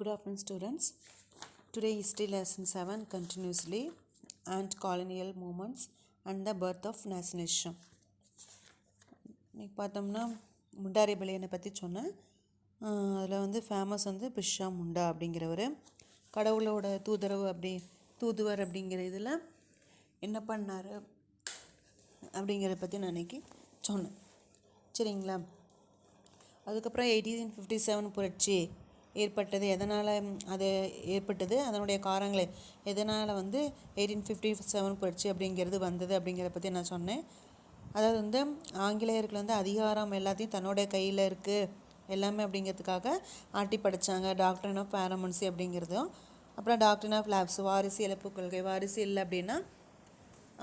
Good afternoon, students. Today history lesson 7 continuously and colonial movements and the birth of nationalism. இன்னைக்கு பார்த்தோம்னா முண்டா ரெபெலியனை பற்றி சொன்னேன். அதில் வந்து ஃபேமஸ் வந்து பிர்சா முண்டா அப்படிங்கிறவர் கடவுளோட தூதுவர் அப்படிங்கிற இதில் என்ன பண்ணார் அப்படிங்கிறத பற்றி நான் இன்றைக்கி சொன்னேன். சரிங்களா? அதுக்கப்புறம் 1857 புரட்சி ஏற்பட்டது. எதனால் அது ஏற்பட்டது, அதனுடைய காரணங்கள் எதனால் வந்து 1857 புரட்சி அப்படிங்கிறது வந்தது அப்படிங்கிறத பற்றி நான் சொன்னேன். அதாவது வந்து ஆங்கிலேயர்கள் வந்து அதிகாரம் எல்லாத்தையும் தன்னுடைய கையில் இருக்குது எல்லாமே அப்படிங்கிறதுக்காக ஆட்டி படித்தாங்க. டாக்டரின் ஆஃப் பேரமன்சி அப்படிங்கிறதும், அப்புறம் டாக்டரின் ஆஃப் லேப்ஸ் வாரிசு இழப்பு கொள்கை. வாரிசு இல்லை அப்படின்னா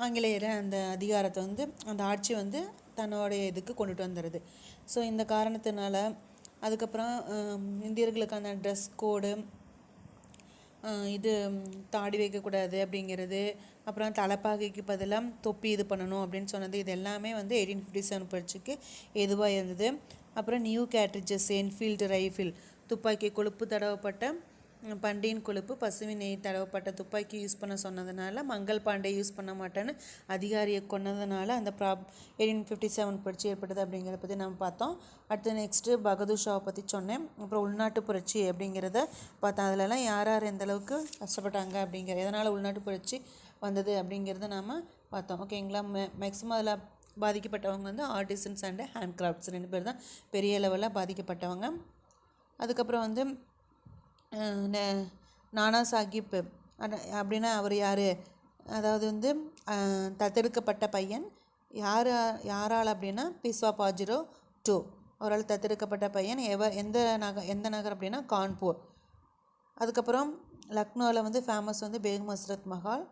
ஆங்கிலேயரை அந்த அதிகாரத்தை வந்து அந்த ஆட்சி வந்து தன்னுடைய இதுக்கு கொண்டுட்டு வந்துடுது. ஸோ இந்த காரணத்தினால அதுக்கப்புறம் இந்தியர்களுக்கான ட்ரெஸ் கோடு, இது தாடி வைக்கக்கூடாது அப்படிங்கிறது, அப்புறம் தலைப்பாகைக்கு பதிலாக தொப்பி இது பண்ணணும் அப்படின்னு சொன்னது, இது எல்லாமே வந்து 1857 புரட்சிக்கு எதுவாக இருந்தது. அப்புறம் நியூ கேட்ரிட்ஜஸ், என்ஃபீல்டு ரைஃபிள் துப்பாக்கி, கொழுப்பு தடவப்பட்ட பண்டியின் கொழுப்பு, பசுவி நெய் தடவப்பட்ட துப்பாக்கி யூஸ் பண்ண சொன்னதுனால மங்கள் பாண்டே யூஸ் பண்ண மாட்டேன்னு அதிகாரியை கொன்னதுனால அந்த 1857 புரட்சி ஏற்பட்டது அப்படிங்கிறத பற்றி நம்ம பார்த்தோம். அடுத்து நெக்ஸ்ட்டு பகதூர் ஷாவை பற்றி சொன்னேன். அப்புறம் உள்நாட்டு புரட்சி அப்படிங்கிறத பார்த்தோம். அதிலலாம் யார் யார் எந்த அளவுக்கு கஷ்டப்பட்டாங்க அப்படிங்கிற எதனால் உள்நாட்டு புரட்சி வந்தது அப்படிங்கிறத நாம் பார்த்தோம். ஓகேங்களா? மேக்ஸிமம் அதில் பாதிக்கப்பட்டவங்க வந்து ஆர்டிசன்ஸ் அண்டு ஹேண்ட் கிராஃப்ட்ஸ் 2 பேர் தான் பெரிய லெவலில் பாதிக்கப்பட்டவங்க. அதுக்கப்புறம் வந்து நானா சாஹிப் அப்படின்னா அவர் யார், அதாவது வந்து தத்தெடுக்கப்பட்ட பையன். யாரால் அப்படின்னா பிஸ்வா பாஜிரோ 2 அவரால் தத்தெடுக்கப்பட்ட பையன். எந்த நகர் அப்படின்னா கான்பூர். அதுக்கப்புறம் லக்னோவில் வந்து ஃபேமஸ் வந்து பேகம் ஹஸ்ரத் மஹால்.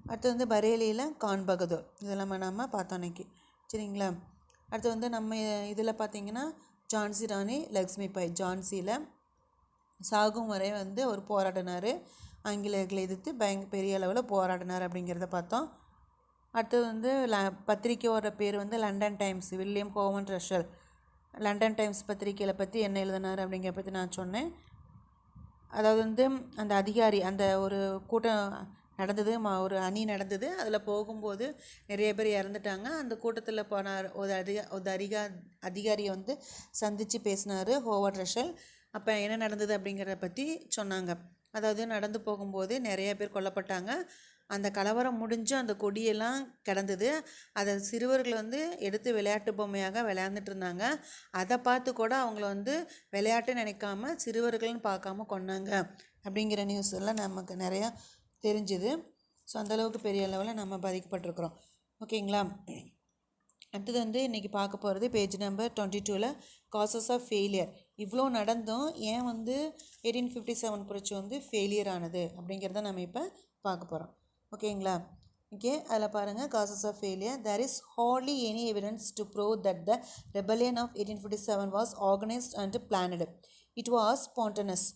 அடுத்து வந்து பரேலியில் கான் பகதூர். இதெல்லாம் நம்ம பார்த்தோம் அன்றைக்கி. சரிங்களா? அடுத்து வந்து நம்ம இதில் பார்த்திங்கன்னா ஜான்சி ராணி லக்ஷ்மி பாய். ஜான்சியில் சாகும் வரை வந்து அவர் போராடினார், ஆங்கிலேயர்களை எதிர்த்து பெரிய அளவில் போராடினார் அப்படிங்கிறத பார்த்தோம். அடுத்தது வந்து பத்திரிக்கையோட பேர் வந்து லண்டன் டைம்ஸ். வில்லியம் ஹோவன் ரஷல் லண்டன் டைம்ஸ் பத்திரிக்கையில் பற்றி என்ன எழுதினார் அப்படிங்கிற பற்றி நான் சொன்னேன். அதாவது வந்து அந்த அதிகாரி, அந்த ஒரு கூட்டம் நடந்தது, ஒரு அணி நடந்தது, அதில் போகும்போது நிறைய பேர் இறந்துட்டாங்க. அந்த கூட்டத்தில் போனார் ஒரு அதிகாரியை வந்து சந்தித்து பேசினார் ஹோவர்ட் ரஷல். அப்போ என்ன நடந்தது அப்படிங்கிறத பற்றி சொன்னாங்க. அதாவது நடந்து போகும்போது நிறைய பேர் கொல்லப்பட்டாங்க. அந்த கலவரம் முடிஞ்சு அந்த கொடியெல்லாம் கிடந்தது. அதை சிறுவர்கள் வந்து எடுத்து விளையாட்டு பொம்மையாக விளையாண்டுட்டு இருந்தாங்க. அதை பார்த்து கூட அவங்கள வந்து விளையாட்டு நினைக்காம சிறுவர்கள்னு பார்க்காம கொன்னாங்க அப்படிங்கிற நியூஸ் எல்லாம் நமக்கு நிறையா தெரிஞ்சுது. ஸோ அந்தளவுக்கு பெரிய லெவலில் நம்ம பாதிக்கப்பட்டிருக்கிறோம். ஓகேங்களா? அடுத்தது வந்து இன்றைக்கி பார்க்க போகிறது பேஜ் நம்பர் 22ல் காசஸ் ஆஃப் ஃபெயிலியர். இவ்வளோ நடந்தும் ஏன் வந்து 1857 புரட்சி வந்து ஃபெயிலியர் ஆனது அப்படிங்கிறத நம்ம இப்போ பார்க்க போகிறோம். ஓகேங்களா? ஓகே, அதில் பாருங்கள். Causes of failure. There is hardly any evidence to prove that the rebellion of 1857 was organised and planned. It was spontaneous.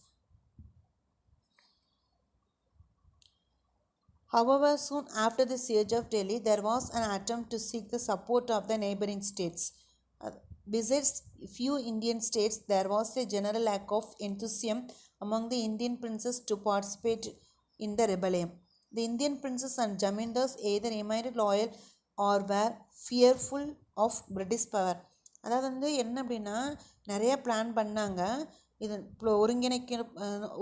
However, soon after the siege of Delhi, there was an attempt to seek the support of the neighboring states. Besides few Indian states, there was a general lack of enthusiasm among the Indian princes to participate in the rebellion. The Indian princes and Jamindars either remained loyal or were fearful of British power. அதாவது வந்து என்ன அப்படின்னா, நிறைய plan பண்ணாங்க. இது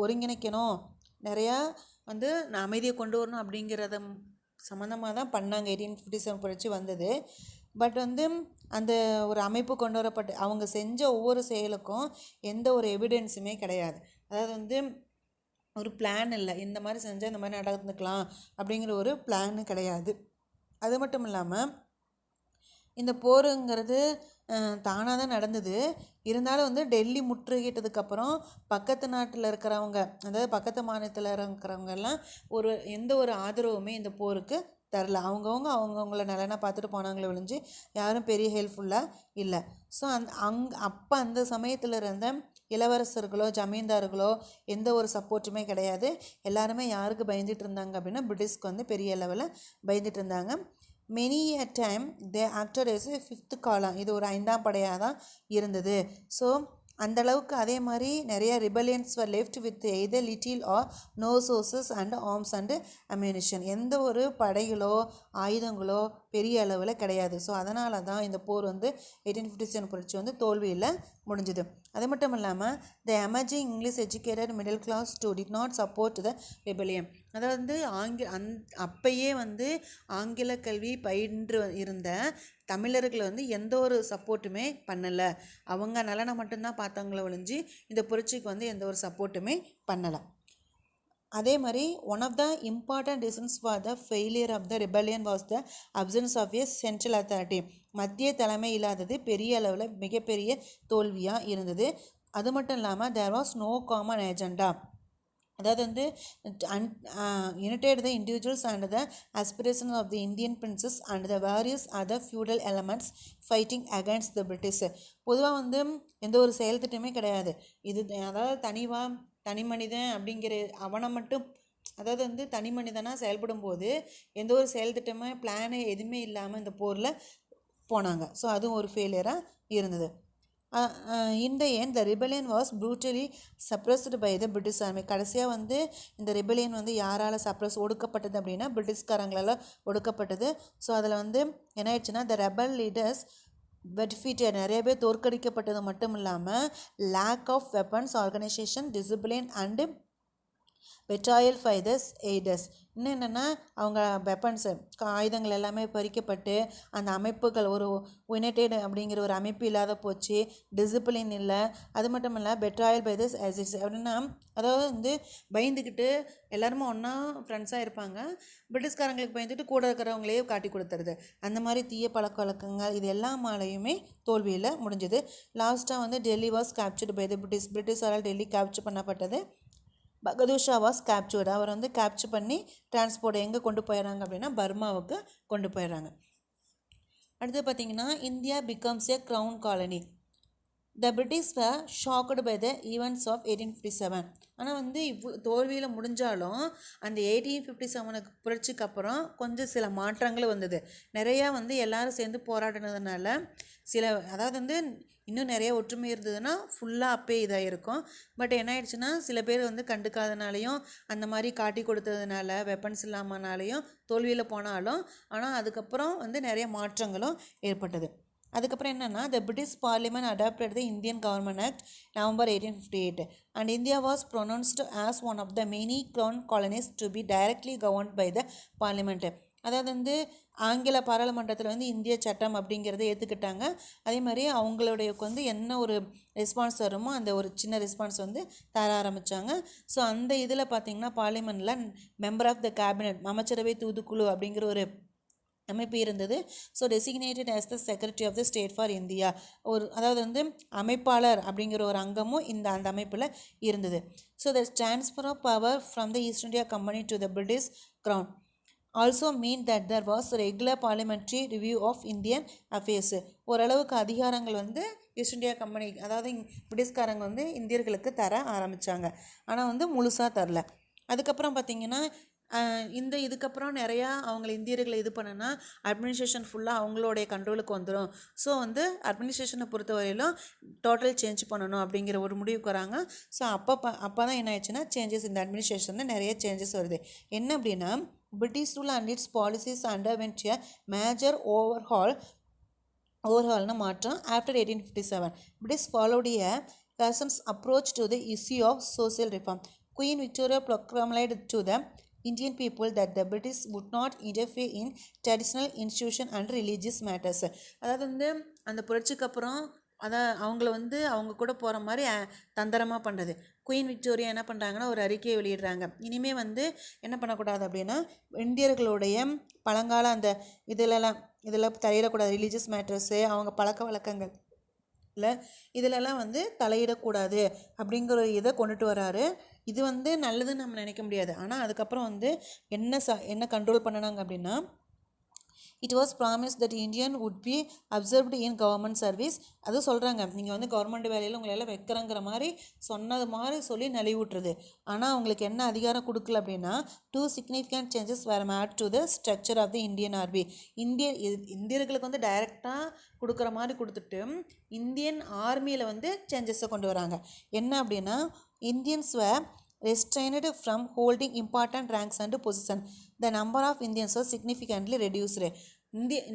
ஒருங்கிணைக்கணும், நிறையா வந்து அமைதியை கொண்டு வரணும் அப்படிங்கிறத சம்மந்தமாக தான் பண்ணாங்க. 1857 புரட்சி வந்தது. பட் வந்து அந்த ஒரு அமைப்பு கொண்டு வரப்பட்டு அவங்க செஞ்ச ஒவ்வொரு செயலுக்கும் எந்த ஒரு எவிடன்ஸுமே கிடையாது. அதாவது வந்து ஒரு பிளான் இல்லை, இந்த மாதிரி செஞ்சால் இந்த மாதிரி நடந்துக்கலாம் அப்படிங்கிற ஒரு பிளான் கிடையாது. அது மட்டும் இல்லாமல் இந்த போருங்கிறது தானாக தான் நடந்தது. இருந்தாலும் வந்து டெல்லி முற்றுகையிட்டதுக்கப்புறம் பக்கத்து நாட்டில் இருக்கிறவங்க, அதாவது பக்கத்து மாநிலத்தில் இருக்கிறவங்கெல்லாம் எந்த ஒரு ஆதரவுமே இந்த போருக்கு தரல. அவங்கவுங்கள நலனாக பார்த்துட்டு போனாங்களே ஒழிஞ்சு யாரும் பெரிய ஹெல்ப்ஃபுல்லாக இல்லை. ஸோ அப்போ அந்த சமயத்தில் இருந்த இளவரசர்களோ ஜமீன்தார்களோ எந்த ஒரு சப்போர்ட்டுமே கிடையாது. எல்லாருமே யாருக்கு பயந்துட்டு இருந்தாங்க அப்படின்னா பிரிட்டிஷ்க்கு வந்து பெரிய லெவலில் பயந்துட்டு இருந்தாங்க. Many a time they acted as a 5th column. இது ஒரு 5ஆம் படையாக தான் இருந்தது. ஸோ அந்த அளவுக்கு அதே மாதிரி நிறைய rebellions were left with either little or no sources and arms and ammunition. எந்த ஒரு படைகளோ ஆயுதங்களோ பெரிய அளவில் கிடையாது. ஸோ அதனால தான் இந்த போர் வந்து 1857 புரட்சி வந்து தோல்வியில் முடிஞ்சுது. அது மட்டும் இல்லாமல் the emerging English educated middle class too did not support the rebellion. அதாவது அப்பயே வந்து ஆங்கில கல்வி பயின்று இருந்த தமிழர்கள் வந்து எந்த ஒரு சப்போர்ட்டுமே பண்ணலை. அவங்க நலனை மட்டும்தான் பார்த்தாங்களே ஒழிஞ்சு இந்த புரட்சிக்கு வந்து எந்த ஒரு சப்போர்ட்டுமே பண்ணலை. அதே மாதிரி one of the important reasons for the failure of the rebellion was the absence of a central authority. மத்திய தலைமை இல்லாதது பெரிய அளவில் மிகப்பெரிய தோல்வியாக இருந்தது. அது மட்டும் இல்லாமல் there was no common agenda. அதாவது வந்து united the individuals and the aspirations of the Indian princes and the various other feudal elements fighting against the British. பொதுவாக வந்து எந்த ஒரு செயல் திட்டமே கிடையாது. இது அதாவது தனி மனிதன் அப்படிங்கிற அவனை மட்டும், அதாவது வந்து தனி மனிதனாக செயல்படும் போது எந்த ஒரு செயல் திட்டமே பிளானு எதுவுமே இல்லாமல் இந்த போரில் போனாங்க. ஸோ அதுவும் ஒரு ஃபெயிலியராக இருந்தது. In the end the rebellion was brutally suppressed by the British army. கடைசியாக வந்து இந்த ரிபெலியன் வந்து யாரால் ஒடுக்கப்பட்டது அப்படின்னா பிரிட்டிஷ்காரங்களால் ஒடுக்கப்பட்டது. ஸோ அதில் வந்து என்ன ஆயிடுச்சுன்னா த ரெபல் லீடர்ஸ் டிஃபீட்டட், நிறைய பேர் தோற்கடிக்கப்பட்டது மட்டும் இல்லாமல் lack of weapons, organisation, discipline and betrayal fighters aiders. இன்னும் என்னென்னா அவங்க வெப்பன்ஸு ஆயுதங்கள் எல்லாமே பறிக்கப்பட்டு அந்த அமைப்புகள் ஒரு யுனைடெட் அப்படிங்கிற ஒரு அமைப்பு இல்லாத போச்சு. டிசிப்ளின் இல்லை. அது மட்டும் இல்லை பெட்ராயல் பைதர்ஸ் எய்டர்ஸ் அப்படின்னா அதாவது வந்து பயந்துக்கிட்டு எல்லாருமே ஒன்றா ஃப்ரெண்ட்ஸாக இருப்பாங்க. பிரிட்டிஷ்காரங்களுக்கு பயந்துட்டு கூட இருக்கிறவங்களையே காட்டி கொடுத்துருது. அந்த மாதிரி தீய பழக்க வழக்கங்கள் இது எல்லாமாலையுமே தோல்வியில் முடிஞ்சது. லாஸ்ட்டாக வந்து Delhi was captured by the பிரிட்டிஷாரால் டெல்லி கேப்சர் பண்ணப்பட்டது. Bahadur Shah was captured. அவர் வந்து கேப்சர் பண்ணி டிரான்ஸ்போர்ட் எங்கே கொண்டு போயிடறாங்க அப்படின்னா பர்மாவுக்கு கொண்டு போயிடுறாங்க. அடுத்து பார்த்திங்கன்னா India becomes A crown colony. The British were shocked by the events of 1857. ஆனால் வந்து தோல்வியில் முடிஞ்சாலும் அந்த 1857 புரட்சிக்கு அப்புறம் கொஞ்சம் சில மாற்றங்கள் வந்தது. நிறையா வந்து எல்லாரும் சேர்ந்து போராடினதுனால அதாவது வந்து இன்னும் நிறைய ஒற்றுமை இருந்ததுன்னா ஃபுல்லாக அப்பே இதாக இருக்கும். பட் என்ன ஆயிடுச்சுன்னா சில பேர் வந்து கண்டுக்காதனாலையும் அந்த மாதிரி காட்டி கொடுத்ததுனால வெப்பன்ஸ் இல்லாமனாலையும் தோல்வியில் போனாலும் ஆனால் அதுக்கப்புறம் வந்து நிறைய மாற்றங்களும் ஏற்பட்டது. அதுக்கப்புறம் என்னென்னா the British parliament adopted the Indian government act November 1858 and India was pronounced as one of the many crown colonies to be directly governed by the parliament. அதாவது வந்து ஆங்கில பாராளுமன்றத்தில் வந்து இந்திய சட்டம் அப்படிங்கிறத ஏற்றுக்கிட்டாங்க. அதே மாதிரி அவங்களுடைய வந்து என்ன ஒரு ரெஸ்பான்ஸ் வருமோ அந்த ஒரு சின்ன ரெஸ்பான்ஸ் வந்து தர ஆரம்பித்தாங்க. ஸோ அந்த இதில் பார்த்திங்கன்னா பார்லிமெண்ட்டில் மெம்பர் ஆஃப் த கேபினட் அமைச்சரவை தூதுக்குழு அப்படிங்கிற ஒரு அமைப்பு இருந்தது. So designated as the secretary of the state for India. அதாவது வந்து அமைப்பாளர் அப்படிங்கிற ஒரு அங்கமும் அந்த அமைப்பில் இருந்தது. So the transfer of power from the East India Company to the British Crown also mean that there was regular parliamentary review of Indian affairs. ஓரளவுக்கு அதிகாரங்கள் வந்து ஈஸ்ட் இந்தியா கம்பெனி அதாவது பிரிட்டிஷ்காரங்க வந்து இந்தியர்களுக்கு தர ஆரம்பித்தாங்க. ஆனால் வந்து முழுசாக தரல. அதுக்கப்புறம் பார்த்திங்கன்னா இதுக்கப்புறம் நிறையா அவங்கள இந்தியர்களை இது பண்ணனா அட்மினிஸ்ட்ரேஷன் ஃபுல்லாக அவங்களுடைய கண்ட்ரோலுக்கு வந்துடும். ஸோ வந்து அட்மினிஸ்ட்ரேஷனை பொறுத்த வரையிலும் டோட்டல் சேஞ்ச் பண்ணணும் அப்படிங்கிற ஒரு முடிவுக்கு வராங்க. ஸோ அப்போ தான் என்ன ஆயிடுச்சுன்னா சேஞ்சஸ் இந்த அட்மினிஸ்ட்ரேஷனில் நிறைய சேஞ்சஸ் வருது. என்ன அப்படின்னா British rule and its policies underwent a major ஓவர்ஹால்னு மாற்றம் after 1857. British followed a cautious approach to the issue of social reform. Queen Victoria proclaimed to the Indian people that the British would not interfere in traditional institution and religious matters. அதாவது வந்து அந்த புரட்சிக்கு அப்புறம் அவங்கள வந்து அவங்க கூட போகிற மாதிரி தந்திரமாக பண்ணுறது. குயின் விக்டோரியா என்ன பண்ணுறாங்கன்னா ஒரு அறிக்கையை வெளியிடுறாங்க. இனிமேல் வந்து என்ன பண்ணக்கூடாது அப்படின்னா இந்தியர்களுடைய பழங்கால அந்த இதெல்லாம் தலையிடக்கூடாது. ரிலீஜியஸ் மேட்டர்ஸு அவங்க பழக்க வழக்கங்கள் இதிலெல்லாம் வந்து தலையிடக்கூடாது அப்படிங்கிற இதை கொண்டுட்டு வராரு. இது வந்து நல்லதுன்னு நம்ம நினைக்க முடியாது. ஆனால் அதுக்கப்புறம் வந்து என்ன கண்ட்ரோல் பண்ணினாங்க அப்படின்னா it was promise that Indian would be observed in government service. அதுவும் சொல்கிறாங்க, நீங்கள் வந்து கவர்மெண்ட் வேலையில் உங்களை எல்லாம் வைக்கிறங்கிற மாதிரி சொன்னது மாதிரி சொல்லி நலிவுட்டுருது. ஆனால் அவங்களுக்கு என்ன அதிகாரம் கொடுக்கல அப்படின்னா, 2 significant changes were made to the structure of the Indian Army. இந்தியர்களுக்கு வந்து டைரெக்டாக கொடுக்குற மாதிரி கொடுத்துட்டு இந்தியன் ஆர்மியில் வந்து சேஞ்சஸை கொண்டு வராங்க. என்ன அப்படின்னா, Indians were restrained from holding important ranks and position. The number of Indians was significantly reduced.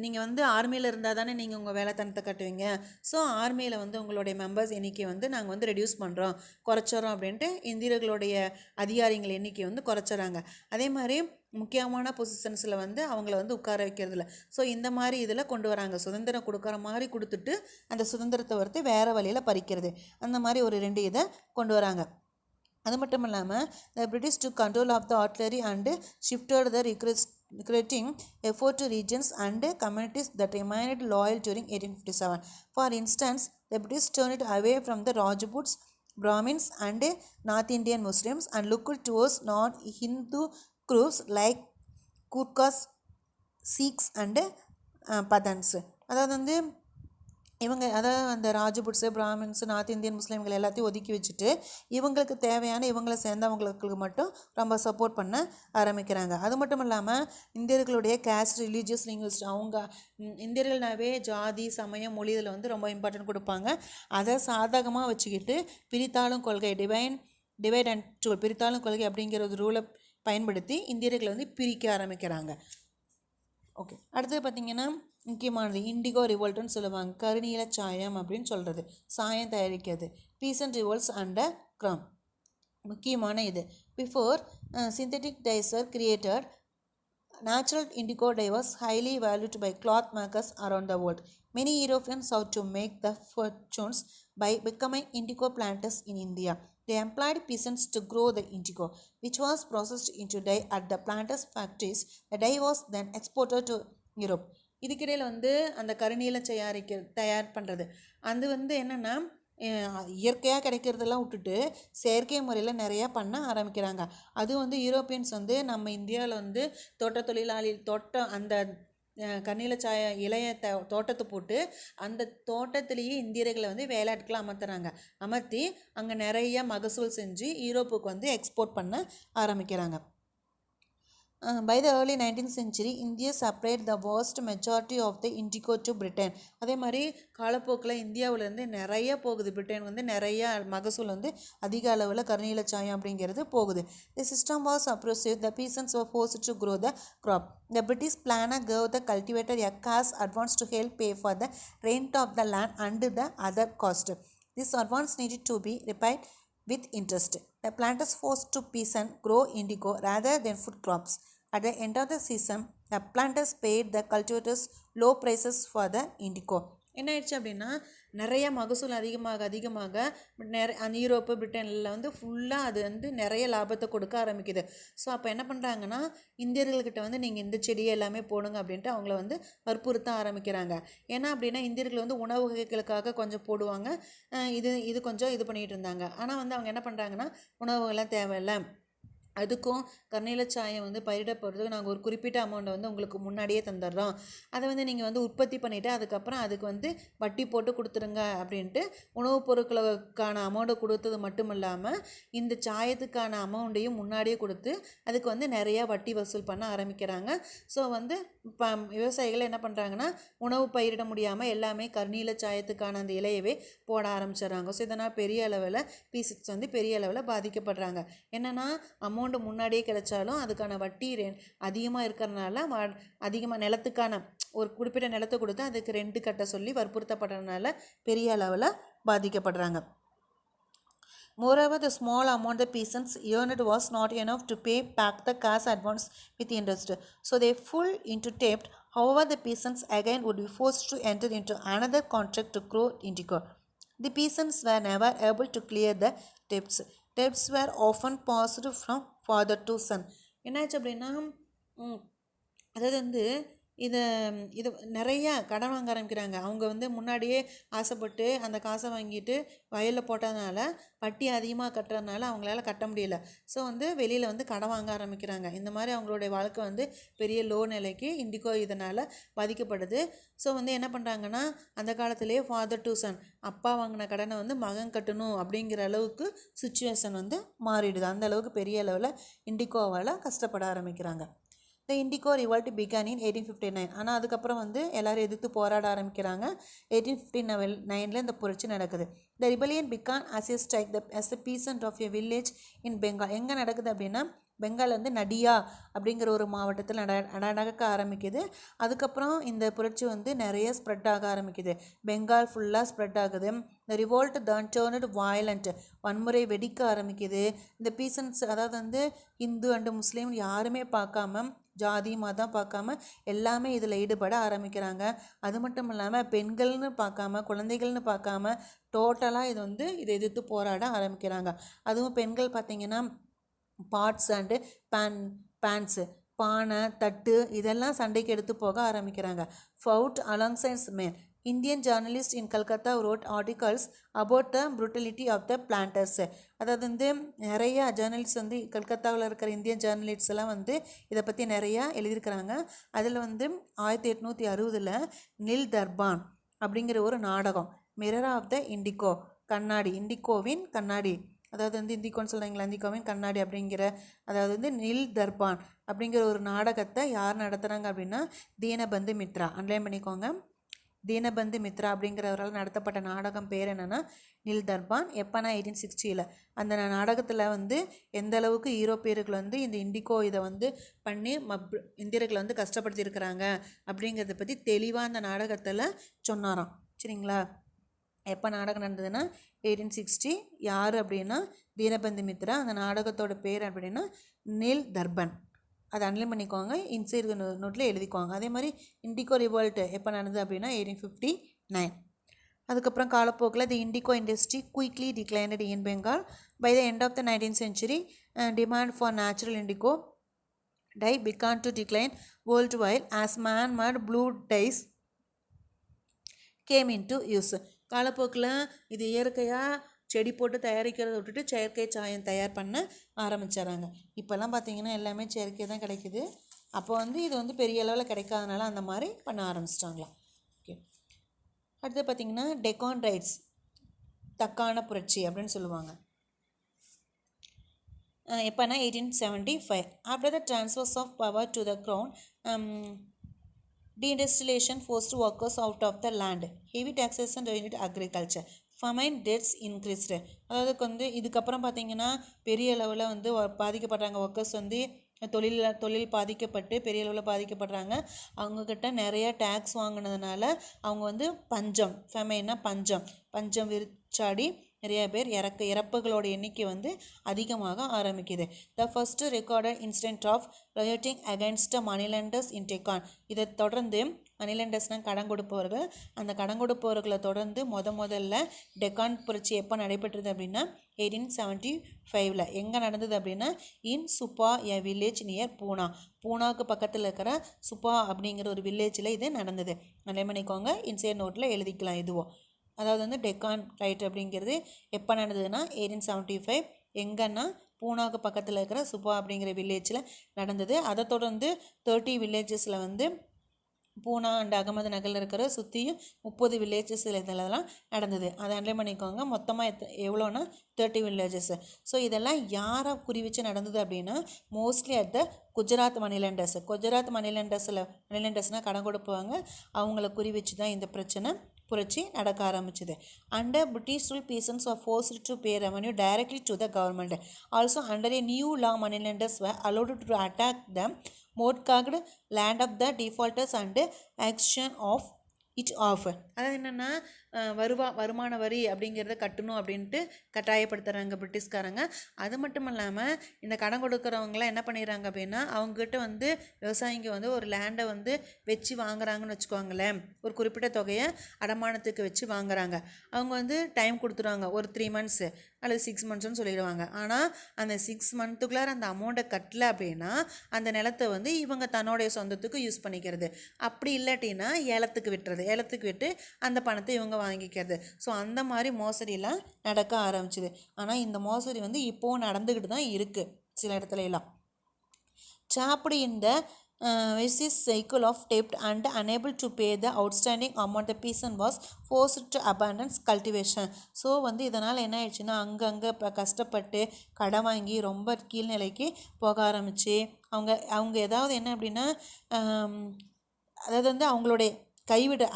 நீங்கள் வந்து ஆர்மியில் இருந்தால் தானே நீங்கள் உங்கள் வேலை தனத்தை கட்டுவீங்க. ஸோ ஆர்மியில் வந்து உங்களுடைய மெம்பர்ஸ் எண்ணிக்கை வந்து நாங்கள் வந்து ரெடியூஸ் பண்ணுறோம், குறைச்சிட்றோம் அப்படின்ட்டு இந்தியர்களுடைய அதிகாரிகள் எண்ணிக்கை வந்து குறைச்சிட்றாங்க. அதே மாதிரி முக்கியமான பொசிஷன்ஸில் வந்து அவங்கள வந்து உட்கார வைக்கிறதில்ல. ஸோ இந்த மாதிரி இதில் கொண்டு வராங்க. சுதந்திரம் கொடுக்குற மாதிரி கொடுத்துட்டு அந்த சுதந்திரத்தை வந்து வேறு வழியில் பறிக்கிறது, அந்த மாதிரி ஒரு 2 இதை கொண்டு வராங்க. அது மட்டும் இல்லாமல் the British took control of the artillery and shifted the recruiting effort to regions and communities that remained loyal during 1857. For instance, the British turned away from the Rajputs, Brahmins and North Indian Muslims and looked towards non-Hindu groups like Gurkhas, Sikhs and Pathans. அதாவது வந்து அதாவது அந்த ராஜபுட்ஸு, பிராமின்ஸு, north Indian முஸ்லீம்கள் எல்லாத்தையும் ஒதுக்கி வச்சுட்டு இவங்களுக்கு தேவையான இவங்களை சேர்ந்தவங்களுக்கு மட்டும் ரொம்ப சப்போர்ட் பண்ண ஆரம்பிக்கிறாங்க. அது மட்டும் இல்லாமல் இந்தியர்களுடைய கேஸ்ட், ரிலீஜியஸ், லிங்குவிஸ்ட், அவங்க இந்தியர்கள்னாவே ஜாதி, சமயம், மொழி இதில் வந்து ரொம்ப இம்பார்ட்டன்ட் கொடுப்பாங்க. அதை சாதகமாக வச்சுக்கிட்டு பிரித்தாளும் கொள்கை, டிவைட் அண்ட் ரூல், பிரித்தாளும் கொள்கை அப்படிங்கிற ஒரு ரூலை பயன்படுத்தி இந்தியர்களை வந்து பிரிக்க ஆரம்பிக்கிறாங்க. ஓகே, அடுத்தது பார்த்திங்கன்னா முக்கியமானது இண்டிகோ ரிவோல்ட்டுன்னு சொல்லுவாங்க. கருநீல சாயம் அப்படின்னு சொல்கிறது, சாயம் தயாரிக்கிறது. பீசன்ட் ரிவோல்ட்ஸ் அண்ட் க்ரம் முக்கியமான இது. Before synthetic dies are created, natural indigo dye was highly valued by cloth makers around the world. Many Europeans sought to make the fortunes by becoming indigo planters in India. They employed peasants to grow the indigo, which was processed into dye at the planters' factories. The dye was then exported to Europe. இதுக்கிடையில் வந்து அந்த கருநீல தயார் பண்ணுறது அது வந்து என்னென்னா இயற்கையாக கிடைக்கிறதெல்லாம் விட்டுட்டு செயற்கை முறையில் நிறையா பண்ண ஆரம்பிக்கிறாங்க. அது வந்து யூரோப்பியன்ஸ் வந்து நம்ம இந்தியாவில் வந்து தோட்ட தொழிலாளி அந்த கருநீல இலைய தோட்டத்தை போட்டு அந்த தோட்டத்திலேயே இந்தியர்களை வந்து வேலையாட்களை அமர்த்தி அங்கே நிறைய மகசூல் செஞ்சு யூரோப்புக்கு வந்து எக்ஸ்போர்ட் பண்ண ஆரம்பிக்கிறாங்க. By the early 19th century, India supplied the vast majority of the indigo to Britain. அதே மாதிரி காலப்போக்கில் இந்தியாவிலேருந்து நிறைய போகுது, பிரிட்டன் வந்து நிறைய மகசூல் வந்து அதிக அளவில் கருநீல சாயம் அப்படிங்கிறது போகுது. The system was oppressive. The peasants were forced to grow the crop. The British planner gave the cultivator a cash advance to help pay for the rent of the land and the other cost. This advance needed to be repaid with interest. The planters forced to peasants grow indigo rather than food crops. At the end of the season, the planters paid the cultivators low prices for the indigo. என்ன ஆயிடுச்சு அப்படின்னா நிறைய மகசூல் அதிகமாக அந்த Europe, பிரிட்டனில் வந்து ஃபுல்லாக அது வந்து நிறைய லாபத்தை கொடுக்க ஆரம்பிக்குது. ஸோ அப்போ என்ன பண்ணுறாங்கன்னா இந்தியர்கள்கிட்ட வந்து நீங்கள் இந்த செடியை எல்லாமே போடுங்க அப்படின்ட்டு அவங்கள வந்து வற்புறுத்த ஆரம்பிக்கிறாங்க. ஏன்னா அப்படின்னா இந்தியர்கள் வந்து உணவு வகைகளுக்காக கொஞ்சம் போடுவாங்க, இது கொஞ்சம் இது பண்ணிகிட்டு இருந்தாங்க. ஆனால் வந்து அவங்க என்ன பண்ணுறாங்கன்னா உணவுகள்லாம் தேவையில்லை, அதுக்கும் கருநீல சாயம் வந்து பயிரிட போகிறதுக்கு நாங்கள் ஒரு குறிப்பிட்ட அமௌண்ட்டை வந்து உங்களுக்கு முன்னாடியே தந்துடுறோம், அதை வந்து நீங்கள் வந்து உற்பத்தி பண்ணிவிட்டு அதுக்கப்புறம் அதுக்கு வந்து வட்டி போட்டு கொடுத்துருங்க அப்படின்ட்டு உணவுப் பொருட்களுக்கான அமௌண்ட்டை கொடுத்தது மட்டும் இல்லாமல் இந்த சாயத்துக்கான அமௌண்ட்டையும் முன்னாடியே கொடுத்து அதுக்கு வந்து நிறையா வட்டி வசூல் பண்ண ஆரம்பிக்கிறாங்க. ஸோ வந்து இப்போ விவசாயிகள் என்ன பண்ணுறாங்கன்னா உணவு பயிரிட முடியாமல் எல்லாமே கருநீல சாயத்துக்கான அந்த இலையவே போட ஆரம்பிச்சிடுறாங்க. ஸோ இதனால் பெரிய அளவில் பீசஸ் வந்து பெரிய அளவில் பாதிக்கப்படுறாங்க. என்னென்னா அமௌண்ட்டு முன்னாடியே கிடைச்சாலும் அதுக்கான வட்டி அதிகமாக இருக்கிறதுனால அதிகமாக நிலத்துக்கான ஒரு குறிப்பிட்ட நிலத்தை கொடுத்து அதுக்கு ரெண்டு கட்ட சொல்லி வற்புறுத்தப்படுறதுனால பெரிய அளவில் பாதிக்கப்படுறாங்க. Moreover, the small amount the peasants earned was not enough to pay back the cash advance with interest. So they fell into debt. However, the peasants again would be forced to enter into another contract to grow indigo. The peasants were never able to clear the debts. Debts were often passed from father to son. என்னாச்சு அப்படின்னா அதாவது வந்து இதை இது நிறையா கடன் வாங்க ஆரம்பிக்கிறாங்க. அவங்க வந்து முன்னாடியே ஆசைப்பட்டு அந்த காசை வாங்கிட்டு வயலில் போட்டதுனால வட்டி அதிகமாக கட்டுறதுனால அவங்களால கட்ட முடியல. ஸோ வந்து வெளியில் வந்து கடன் வாங்க ஆரம்பிக்கிறாங்க. இந்த மாதிரி அவங்களுடைய வாழ்க்கை வந்து பெரிய லோ நிலைக்கு இண்டிகோ இதனால் பாதிக்கப்படுது. ஸோ வந்து என்ன பண்ணுறாங்கன்னா, அந்த காலத்திலேயே ஃபாதர் டு சன், அப்பா வாங்கின கடனை வந்து மகன் கட்டணும் அப்படிங்கிற அளவுக்கு சுச்சுவேஷன் வந்து மாறிடுது. அந்த அளவுக்கு பெரிய அளவில் இண்டிகோவால் கஷ்டப்பட ஆரம்பிக்கிறாங்க. த இண்டிகோ ரிவால்ட் பிகான் இன் 1859. ஆனால் அதுக்கப்புறம் வந்து எல்லோரும் எதிர்த்து போராட ஆரம்பிக்கிறாங்க. 1859 இந்த புரட்சி நடக்குது. The rebellion began as a strike as a peasant of a village in Bengal. எங்கே நடக்குது அப்படின்னா, பெங்கால் வந்து நடியா அப்படிங்கிற ஒரு மாவட்டத்தில் நடக்க ஆரம்பிக்குது. அதுக்கப்புறம் இந்த புரட்சி வந்து நிறைய ஸ்ப்ரெட் ஆக ஆரம்பிக்குது. பெங்கால் ஃபுல்லாக ஸ்ப்ரெட் ஆகுது. இந்த ரிவோல்ட் தான் டேர்னட் வயலண்ட், வன்முறை வெடிக்க ஆரம்பிக்குது. இந்த பீசன்ஸ், அதாவது வந்து இந்து அண்டு முஸ்லீம் யாருமே பார்க்காம, ஜாதி மதம் பார்க்காம எல்லாமே இதில் ஈடுபட ஆரம்பிக்கிறாங்க. அது மட்டும் இல்லாமல் பெண்கள்னு பார்க்காம, குழந்தைகள்னு பார்க்காம டோட்டலாக இது வந்து இதை எதிர்த்து போராட ஆரம்பிக்கிறாங்க. அதுவும் பெண்கள் பார்த்திங்கன்னா பாட்ஸ் அண்டு பேண்ட்ஸு, பானை, தட்டு இதெல்லாம் சண்டைக்கு எடுத்து போக ஆரம்பிக்கிறாங்க. Fought alongside man. Indian journalist in Calcutta wrote articles about the brutality of the planters. அதாவது வந்து நிறையா ஜேர்னலிஸ்ட் வந்து கல்கத்தாவில் இருக்கிற இந்தியன் ஜேர்னலிஸ்ட் எல்லாம் வந்து இதை பற்றி நிறையா எழுதியிருக்கிறாங்க. அதில் வந்து 1860 நில் தர்பான் அப்படிங்கிற ஒரு நாடகம், மிரர் ஆஃப் த இண்டிகோ, கண்ணாடி, இண்டிகோவின் கண்ணாடி, அதாவது வந்து இந்திக்கோன்னு சொல்கிறாங்களா, இந்திக்கோவின் கண்ணாடி அப்படிங்கிற, அதாவது வந்து நில் தர்பான் அப்படிங்கிற ஒரு நாடகத்தை யார் நடத்துகிறாங்க அப்படின்னா தீனபந்து மித்ரா. அன்லைன் பண்ணிக்கோங்க. தீனபந்து மித்ரா அப்படிங்கிறவரால் நடத்தப்பட்ட நாடகம் பேர் என்னென்னா நில் தர்பான். எப்போனா 1860. அந்த நாடகத்தில் வந்து எந்த அளவுக்கு ஈரோப்பியர்கள் வந்து இந்த இண்டிகோ இதை வந்து பண்ணி இந்தியர்களை வந்து கஷ்டப்படுத்தியிருக்கிறாங்க அப்படிங்கிறத பற்றி தெளிவாக அந்த நாடகத்தில் சொன்னாராம். சரிங்களா? எப்போ நாடகம் நடந்ததுன்னா 1860. யார் அப்படின்னா தீனபந்து மித்ரா. அந்த நாடகத்தோட பேர் அப்படின்னா நில் தர்பன். அதை அன்லைன் பண்ணிக்கோங்க, இன்சைடு நோட்டில் எழுதிக்குவாங்க. அதே மாதிரி இண்டிகோ ரிவால்ட் எப்போ நடந்தது அப்படின்னா 1859. அதுக்கப்புறம் காலப்போக்கில் the indigo industry quickly declined in Bengal. By the end of the 19th century, demand for natural indigo dye began to decline worldwide as man-made blue dyes came into use. காலப்போக்கில் இது இயற்கையாக செடி போட்டு தயாரிக்கிறத விட்டுட்டு செயற்கை சாயம் தயார் பண்ண ஆரம்பிச்சிடறாங்க. இப்போல்லாம் பார்த்திங்கன்னா எல்லாமே செயற்கை தான் கிடைக்குது. அப்போ வந்து இது வந்து பெரிய அளவில் கிடைக்காதனால அந்த மாதிரி பண்ண ஆரம்பிச்சிட்டாங்களாம். ஓகே, அடுத்து பார்த்திங்கன்னா டெக்கான் ரைட்ஸ், தக்கான புரட்சி அப்படின்னு சொல்லுவாங்க. எப்போனா 1875. After the transfers of power to the Crown, deindustrialization forced workers out of the land. Heavy taxation ruined agriculture. Famine deaths increased. அதாவது வந்து இதுக்கப்புறம் பார்த்திங்கன்னா பெரிய அளவில் வந்து பாதிக்கப்படுறாங்க. ஒர்க்கர்ஸ் வந்து தொழில் பாதிக்கப்பட்டு பெரிய அளவில் பாதிக்கப்படுறாங்க. அவங்கக்கிட்ட நிறைய டேக்ஸ் வாங்கினதுனால அவங்க வந்து பஞ்சம், ஃபெமைன்னா பஞ்சம் விரிச்சாடி நிறைய பேர் இறப்புகளோட எண்ணிக்கை வந்து அதிகமாக ஆரம்பிக்குது. The first recorded incident of rioting against moneylenders in Deccan. இதை தொடர்ந்து மணிலண்டர்ஸ்னால் கடன் கொடுப்பவர்கள், அந்த கடன் கொடுப்பவர்களை தொடர்ந்து முதல்ல டெக்கான் புரட்சி எப்போ நடைபெற்றது அப்படின்னா 1875. எங்கே நடந்தது அப்படின்னா இன் சுப்பா எ வில்லேஜ் நியர் பூனாவுக்கு பக்கத்தில் இருக்கிற சுப்பா அப்படிங்கிற ஒரு வில்லேஜில் இது நடந்தது. நல்லா பண்ணிக்கோங்க, இன்சைட் நோட்டில் எழுதிக்கலாம் இதுவும். அதாவது வந்து டெக்கான் ரைட் அப்படிங்கிறது எப்போ நடந்ததுன்னா 1875. எங்கன்னா பூனாவுக்கு பக்கத்தில் இருக்கிற சுப்பா அப்படிங்கிற வில்லேஜில் நடந்தது. அதை தொடர்ந்து 30 வில்லேஜஸில் வந்து பூனா அண்ட் அகமது நகரில் இருக்கிற சுற்றியும் 30 வில்லேஜஸில் இதெல்லாம் நடந்தது. அதை அண்டர்லைன் பண்ணிக்கோங்க. மொத்தமாக எவ்வளோன்னா 30 வில்லேஜஸ். ஸோ இதெல்லாம் யாரை குறி வச்சு நடந்தது அப்படின்னா mostly at the Gujarat moneylenders. Gujarat மணிலண்டர்ஸ்னால் கடன் கொடுப்பாங்க, அவங்கள குறி வச்சு தான் இந்த புரட்சி நடக்க ஆரம்பிச்சது. Under British rule peasants are forced to pay revenue directly to the government. Also under a new law moneylenders were allowed to attack the mortgaged land of the defaulters and action of it off. அதாவது என்னென்னா வருமான வரி அப்படிங்கிறத கட்டணும் அப்படின்ட்டு கட்டாயப்படுத்துகிறாங்க பிரிட்டிஷ்காரங்க. அது மட்டும் இல்லாமல் இந்த கடன் கொடுக்குறவங்களாம் என்ன பண்ணிடுறாங்க அப்படின்னா அவங்ககிட்ட வந்து விவசாயிங்க வந்து ஒரு லேண்டை வந்து வச்சு வாங்குறாங்கன்னு வச்சுக்கோங்களேன். ஒரு குறிப்பிட்ட தொகையை அடமானத்துக்கு வச்சு வாங்குறாங்க. அவங்க வந்து டைம் கொடுத்துருவாங்க, ஒரு 3 months அல்லது 6 monthsன்னு சொல்லிடுவாங்க. ஆனால் அந்த 6 monthக்குள்ளார அந்த அமௌண்ட்டை கட்டல அப்படின்னா அந்த நிலத்தை வந்து இவங்க தன்னுடைய சொந்தத்துக்கு யூஸ் பண்ணிக்கிறது. அப்படி இல்லாட்டினா ஏலத்துக்கு விட்டு அந்த பணத்தை இவங்க வாங்கிக்கிறது. ஸோ அந்த மாதிரி மோசடியெல்லாம் நடக்க ஆரம்பிச்சுது. ஆனால் இந்த மோசடி வந்து இப்போவும் நடந்துக்கிட்டு தான் இருக்குது சில இடத்துல எல்லாம். trapped in the vicious cycle of debt and unable to pay the outstanding amount, the peasant was forced to abandon cultivation. So வந்து இதனால் என்ன ஆயிடுச்சுன்னா அங்கங்கே இப்போ கஷ்டப்பட்டு கடன் வாங்கி ரொம்ப கீழ்நிலைக்கு போக ஆரம்பிச்சு அவங்க ஏதாவது என்ன அப்படின்னா அதாவது வந்து அவங்களுடைய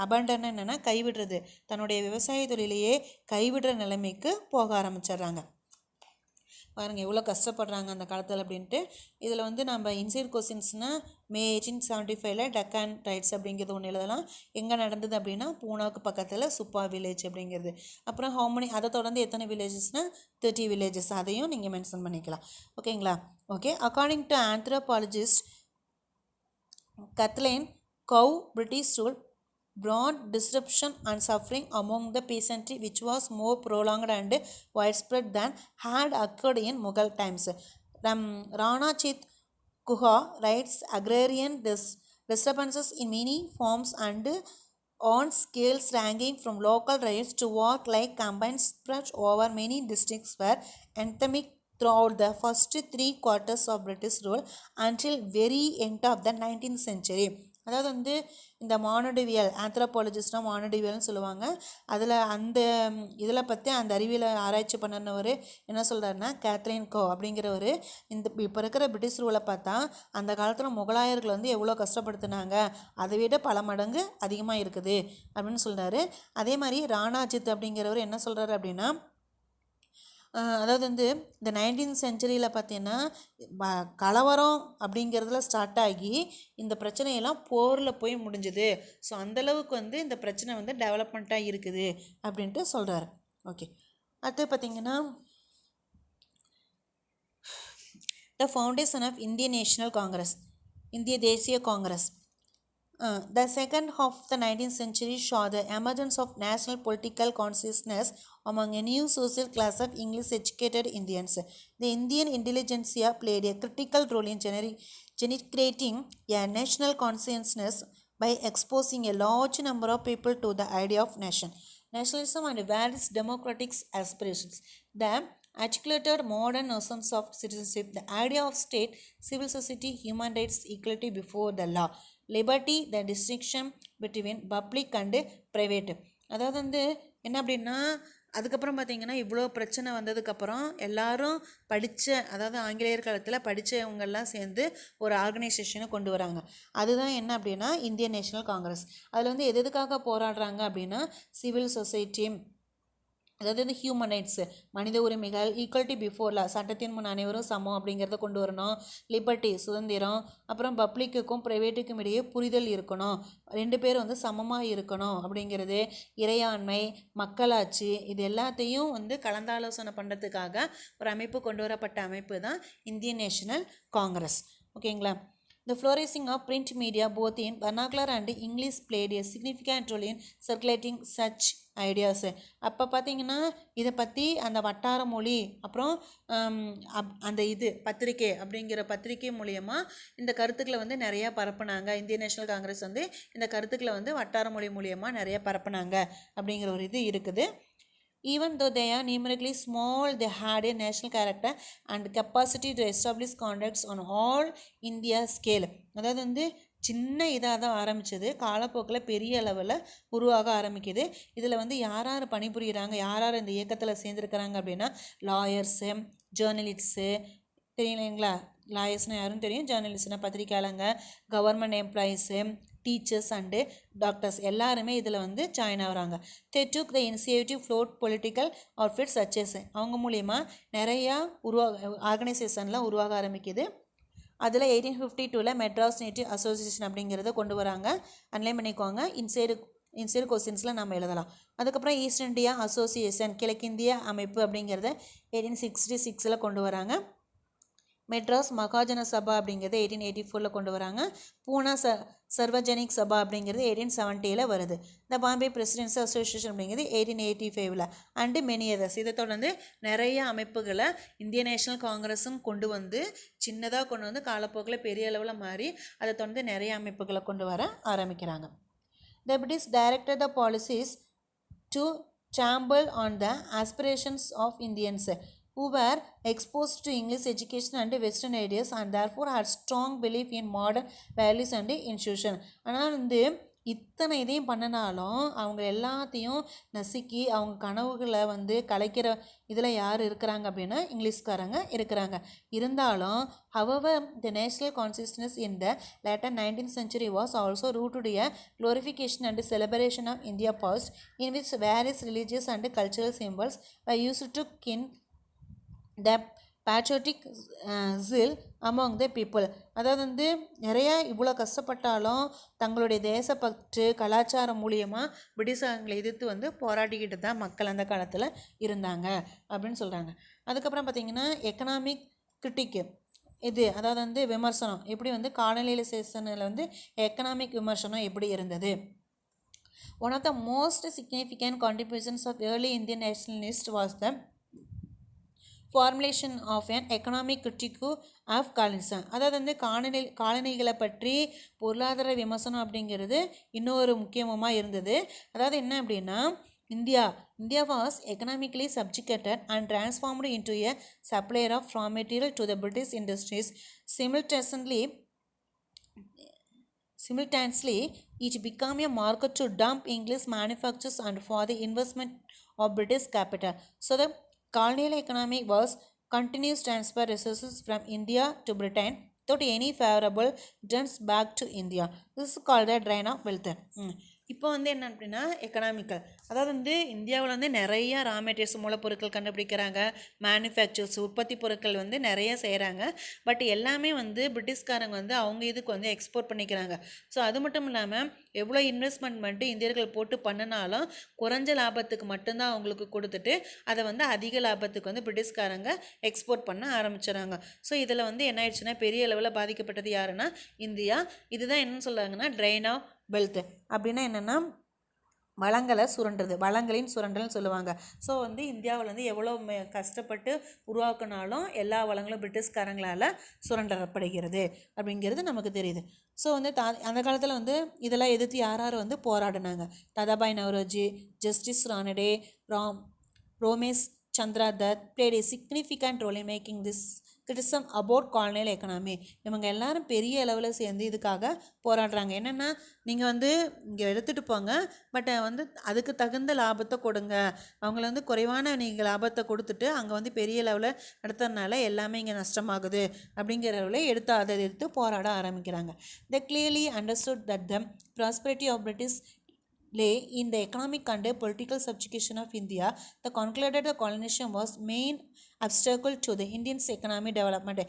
அபேண்டன் என்னென்னா கைவிடுறது, தன்னுடைய விவசாய தொழிலையே கைவிடுற நிலைமைக்கு போக ஆரம்பிச்சிடுறாங்க. பாருங்கள் எவ்வளோ கஷ்டப்படுறாங்க அந்த காலத்தில் அப்படின்ட்டு. இதில் வந்து நம்ம இன்சைட் கொஸ்டின்ஸ்னால் May 1875 டக்கான் ரைட்ஸ் அப்படிங்கிறது ஒன்று எழுதலாம். எங்கே நடந்தது அப்படின்னா பூனாவுக்கு பக்கத்தில் சுப்பா வில்லேஜ் அப்படிங்கிறது. அப்புறம் ஹவுமனி, அதை தொடர்ந்து எத்தனை வில்லேஜஸ்னால் 30 villages, அதையும் நீங்கள் மென்ஷன் பண்ணிக்கலாம். ஓகேங்களா? Okay. According to anthropologist Kathleen Cow, British rule brought disruption and suffering among the peasantry, which was more prolonged and widespread than had occurred in Mughal times. Rana Chit Guha writes agrarian disturbances in many forms and on scales ranging from local riots to war-like campaigns spread over many districts were endemic throughout the first 3 quarters of British rule until very end of the 19th century. அதாவது வந்து இந்த மானுடவியல், ஆந்த்ரோபாலஜிஸ்ட்னால் மானுடவியல்னு சொல்லுவாங்க. இதில் பற்றி அந்த அறிவியலை ஆராய்ச்சி பண்ணினவர் என்ன சொல்கிறாருன்னா கேத்ரின் கோ அப்படிங்கிறவர் இப்போ இருக்கிற பிரிட்டிஷ் ரூலை பார்த்தா அந்த காலத்தில் முகலாயர்கள் வந்து எவ்வளோ கஷ்டப்படுத்தினாங்க, அதை விட பல மடங்கு அதிகமாக இருக்குது அப்படின்னு சொல்கிறாரு. அதே மாதிரி ராணாஜித் அப்படிங்கிறவர் என்ன சொல்கிறாரு அப்படின்னா அதாவது வந்து இந்த 19th century பார்த்தீங்கன்னா கலவரம் அப்படிங்கிறதுல ஸ்டார்ட் ஆகி இந்த பிரச்சனையெல்லாம் போரில் போய் முடிஞ்சுது. ஸோ அந்தளவுக்கு வந்து இந்த பிரச்சனை வந்து டெவலப்மெண்ட்டாக இருக்குது அப்படின்ட்டு சொல்கிறாரு. ஓகே. அடுத்து பார்த்திங்கன்னா the foundation of Indian National Congress, இந்திய தேசிய Congress. The second half of the 19th century saw the emergence of national political consciousness among a new social class of English-educated Indians. The Indian intelligentsia played a critical role in generating a national consciousness by exposing a large number of people to the idea of nation, nationalism and various democratic aspirations. The articulated modern notions of citizenship, the idea of state, civil society, human rights, equality before the law, liberty, the distinction between public and private. அதாவது வந்து என்ன அப்படின்னா அதுக்கப்புறம் பார்த்திங்கன்னா இவ்வளோ பிரச்சனை வந்ததுக்கப்புறம் எல்லாரும் அதாவது ஆங்கிலேயர் காலத்தில் படித்தவங்கெல்லாம் சேர்ந்து ஒரு ஆர்கனைசேஷனை கொண்டு வராங்க. அதுதான் என்ன அப்படின்னா இந்தியன் நேஷனல் காங்கிரஸ். அதில் வந்து எதுக்காக போராடுறாங்க அப்படின்னா சிவில் சொசைட்டி, அதாவது ஹியூமன் ரைட்ஸ், மனித உரிமைகள், ஈக்குவலிட்டி பிஃபோர் லா, சட்டத்தின் முன் அனைவரும் சமம் அப்படிங்கிறத கொண்டு வரணும். லிபர்ட்டி, சுதந்திரம், அப்புறம் பப்ளிக்குக்கும் ப்ரைவேட்டுக்கும் இடையே புரிதல் இருக்கணும், 2 பேர் வந்து சமமாக இருக்கணும் அப்படிங்கிறது, இறையாண்மை, மக்களாட்சி, இது எல்லாத்தையும் வந்து கலந்தாலோசனை பண்ணுறதுக்காக ஒரு அமைப்பு கொண்டு வரப்பட்ட அமைப்பு தான் இந்தியன் நேஷனல் காங்கிரஸ். ஓகேங்களா? The flourishing of print media both in vernacular and English played a significant role in circulating such ideas. அப்போ பார்த்தீங்கன்னா இதை பற்றி அந்த வட்டார மொழி அப்புறம் அந்த பத்திரிக்கை அப்படிங்கிற பத்திரிக்கை மூலயமா இந்த கருத்துக்களை வந்து நிறையா பரப்புனாங்க. இந்தியன் நேஷனல் காங்கிரஸ் வந்து இந்த கருத்துக்களை வந்து வட்டார மொழி மூலயமா நிறையா பரப்புனாங்க அப்படிங்கிற ஒரு இது இருக்குது. Even though they are numerically small, they had a national character and capacity to establish contacts on all India scale. அதாவது வந்து சின்ன இதாக தான் ஆரம்பித்தது, காலப்போக்கில் பெரிய அளவில் உருவாக ஆரம்பிக்குது. இதில் வந்து யார் பணிபுரிகிறாங்க, யார் இந்த இயக்கத்தில் சேர்ந்துருக்கிறாங்க அப்படின்னா லாயர்ஸு, ஜேர்னலிஸ்ட்ஸு, தெரியலைங்களா? லாயர்ஸ்னால் யாரும் தெரியும், ஜேர்னலிஸ்ட்னால் பத்திரிக்கையாளங்க, government employees, teachers and doctors எல்லாருமே இதில் வந்து ஜாயின் ஆகிறாங்க. they took the initiative float political outfits such as, அவங்க மூலிமா நிறையா ஆர்கனைசேஷன்லாம் உருவாக ஆரம்பிக்குது. அதில் 1852 மெட்ராஸ் நேட்டிவ் அசோசியேஷன் அப்படிங்கிறத கொண்டு வராங்க. அன்லைன் பண்ணிக்கோங்க. இன்சைடு இன்சைடு கொஸ்டின்ஸில் நம்ம எழுதலாம். அதுக்கப்புறம் ஈஸ்ட் இந்தியா அசோசியேஷன் கிழக்கிந்திய அமைப்பு அப்படிங்கிறத 1866 கொண்டு வராங்க. மெட்ராஸ் மகாஜன சபா அப்படிங்கிறது 1884 கொண்டு வராங்க. பூனா சர்வஜனிக் சபா அப்படிங்கிறது 1870 வருது. இந்த பாம்பே பிரசிடென்சி அசோசியேஷன் அப்படிங்கிறது 1885 அண்டு மெனி அதர்ஸ். இதை தொடர்ந்து நிறைய அமைப்புகளை இந்திய நேஷனல் காங்கிரஸும் கொண்டு வந்து சின்னதாக கொண்டு வந்து காலப்போக்கில் பெரிய அளவில் மாறி அதை தொடர்ந்து நிறைய அமைப்புகளை கொண்டு வர ஆரம்பிக்கிறாங்க. The British directed the policies to trample on the aspirations of Indians who were exposed to English education and Western ideas and therefore had strong belief in modern values and institution. ஆனால் இத்தனை இதையும் பண்ணினாலும் அவங்க எல்லாத்தையும் நசுக்கி அவங்க கனவுகளை கலைக்கிற இதில் யார் இருக்கிறாங்க அப்படின்னா இங்கிலீஷ்காரங்க இருக்கிறாங்க. இருந்தாலும் however the national consciousness in the later 19th century was also rooted in a glorification and celebration of India past in which various religious and cultural symbols were used to kin the பேட்ரியோட்டிக் ஜில் among the people. அதாவது நிறையா இவ்வளோ கஷ்டப்பட்டாலும் தங்களுடைய தேசப்பற்று கலாச்சாரம் மூலியமாக பிரிட்டிஷாரங்களை எதிர்த்து போராடிக்கிட்டு தான் மக்கள் அந்த காலத்தில் இருந்தாங்க அப்படின்னு சொல்கிறாங்க. அதுக்கப்புறம் பார்த்திங்கன்னா எக்கனாமிக் கிரிட்டிக்கு இது அதாவது விமர்சனம் எப்படி காலனியலைசேஷனில் எக்கனாமிக் விமர்சனம் எப்படி இருந்தது. One of the most significant contributions of early Indian nationalist was the formulation of an economic critique of colonialism. அதாவது காலனிகளை பற்றி பொருளாதார விமர்சனம் அப்படிங்கிறது இன்னொரு முக்கியமாக இருந்தது. அதாவது என்ன அப்படின்னா India was economically subjugated and transformed into a supplier of raw material to the British industries. Simultaneously, it became a market to dump English manufactures and for the investment of British capital. So the colonial economy was continuous transfer resources from India to Britain without any favorable returns back to India. This is called the drain of wealth. இப்போ என்ன அப்படின்னா economical, அதாவது இந்தியாவில் நிறைய raw materials மூலப்பொருட்கள் கண்டுபிடிக்கிறாங்க, manufacturers உற்பத்தி பொருட்கள் நிறைய செய்கிறாங்க. பட் எல்லாமே பிரிட்டிஷ்காரங்க அவங்க இதுக்கு எக்ஸ்போர்ட் பண்ணிக்கிறாங்க. ஸோ அது மட்டும் இல்லாமல் எவ்வளோ இன்வெஸ்ட்மெண்ட் இந்தியர்கள் போட்டு பண்ணினாலும் குறைஞ்ச லாபத்துக்கு மட்டும்தான் அவங்களுக்கு கொடுத்துட்டு அதை அதிக லாபத்துக்கு பிரிட்டிஷ்காரங்க எக்ஸ்போர்ட் பண்ண ஆரம்பிச்சிடறாங்க. ஸோ இதில் என்ன ஆயிடுச்சுன்னா பெரிய அளவில் பாதிக்கப்பட்டது யாருன்னா இந்தியா. இதுதான் என்னன்னு சொல்கிறாங்கன்னா ட்ரெயின் ஆஃப் வெல்த். அப்படின்னா என்னென்னா வளங்களை சுரண்டுறது, வளங்களின் சுரண்டல்னு சொல்லுவாங்க. ஸோ இந்தியாவில் எவ்வளோ கஷ்டப்பட்டு உருவாக்குனாலும் எல்லா வளங்களும் பிரிட்டிஷ்காரங்களால் சுரண்டப்படுகிறது அப்படிங்கிறது நமக்கு தெரியுது. ஸோ அந்த காலத்தில் இதெல்லாம் எதிர்த்து யார் போராடினாங்க. Dadabhai Nowroji, justice Ranade, Romesh Chandra Dutt played a significant role in making this criticism about colonial economy. இவங்க எல்லாரும் பெரிய அளவில் சேர்ந்து இதுக்காக போராடுறாங்க. என்னென்னா நீங்கள் இங்கே எடுத்துகிட்டு போங்க, பட் அதுக்கு தகுந்த லாபத்தை கொடுங்க. அவங்கள குறைவான நீங்கள் லாபத்தை கொடுத்துட்டு அங்கே பெரிய லெவலில் நடத்துறதுனால எல்லாமே இங்கே நஷ்டமாகுது அப்படிங்கிற அளவில் அதை எடுத்து போராட ஆரம்பிக்கிறாங்க. They clearly understood that the prosperity of British lay in the economic and political subjugation of India. The concluded the colonization was main obstacle to the Indians economic development.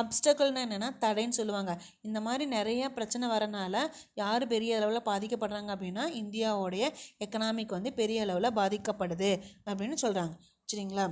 அப்டக்கல்னா என்னென்னா தடைன்னு சொல்லுவாங்க. இந்த மாதிரி நிறைய பிரச்சனை வரனால யார் பெரிய அளவில் பாதிக்கப்படுறாங்க அப்படின்னா இந்தியாவோடைய எக்கனாமிக் பெரிய அளவில் பாதிக்கப்படுது அப்படின்னு சொல்கிறாங்க. சரிங்களா?